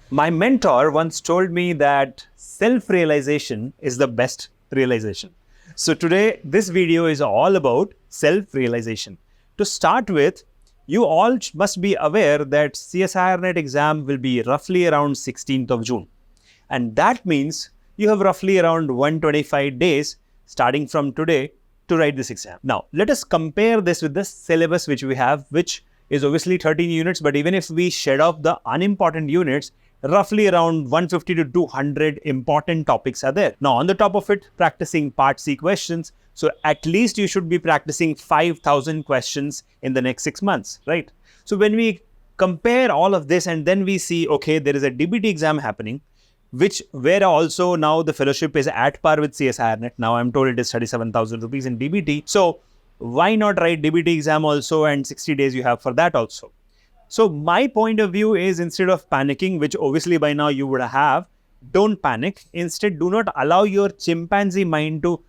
My mentor once told me that self-realization is the best realization. So today, this video is all about self-realization. To start with, you all must be aware that CSIR NET exam will be roughly around 16th of June. And that means you have roughly around 125 days starting from today to write this exam. Now, let us compare this with the syllabus which we have, which is obviously 13 units, but even if we shed off the unimportant units, roughly around 150 to 200 important topics are there. Now, on the top of it, practicing Part C questions. So at least you should be practicing 5,000 questions in the next 6 months, right? So when we compare all of this and then we see, okay, there is a DBT exam happening, where also now the fellowship is at par with CSIR NET. Now I'm told it is 37,000 rupees in DBT. So why not write DBT exam also, and 60 days you have for that also. So my point of view is, instead of panicking, which obviously by now you would have, don't panic. Instead, do not allow your chimpanzee mind to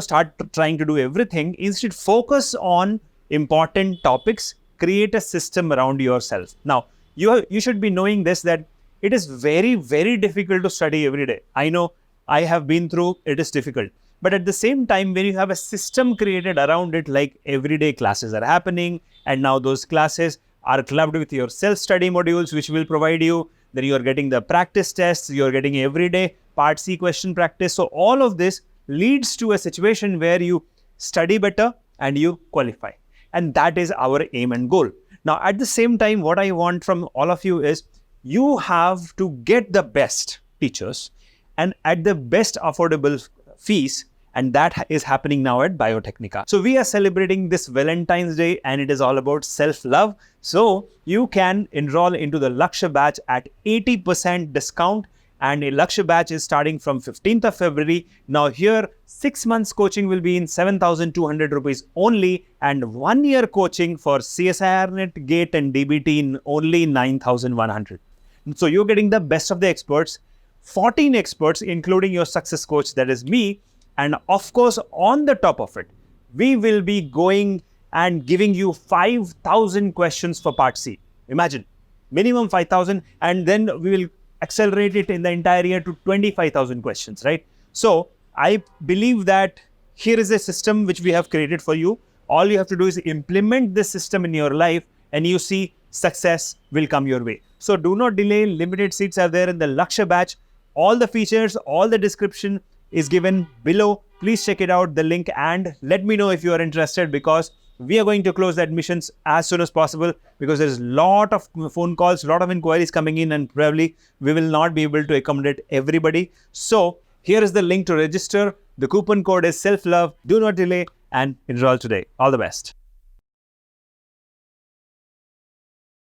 start trying to do everything. Instead, focus on important topics. Create a system around yourself. Now, you should be knowing this, that it is very, very difficult to study every day. I know, I have been through, it is difficult. But at the same time, when you have a system created around it, like everyday classes are happening, and now those classes are clubbed with your self-study modules, which will provide you, then you are getting the practice tests, you are getting everyday Part C question practice. So all of this leads to a situation where you study better and you qualify. And that is our aim and goal. Now, at the same time, what I want from all of you is, you have to get the best teachers and at the best affordable fees. And that is happening now at Biotechnology. So we are celebrating this Valentine's Day, and it is all about self-love. So you can enroll into the Lakshya batch at 80% discount. And a Lakshya batch is starting from 15th of February. Now here, 6 months coaching will be in 7,200 rupees only, and 1 year coaching for CSIR NET, GATE and DBT in only 9,100. So you're getting the best of the experts, 14 experts, including your success coach, that is me. And of course, on the top of it, we will be going and giving you 5,000 questions for Part C. Imagine, minimum 5,000, and then we will accelerate it in the entire year to 25,000 questions, right? So I believe that here is a system which we have created for you. All you have to do is implement this system in your life, and you see success will come your way. So do not delay. Limited seats are there in the Lakshya batch. All the features, all the description is given below. Please check it out, the link, and let me know if you are interested, because we are going to close the admissions as soon as possible, because there's a lot of phone calls, a lot of inquiries coming in, and probably we will not be able to accommodate everybody. So here is the link to register. The coupon code is self-love. Do not delay and enroll today. All the best.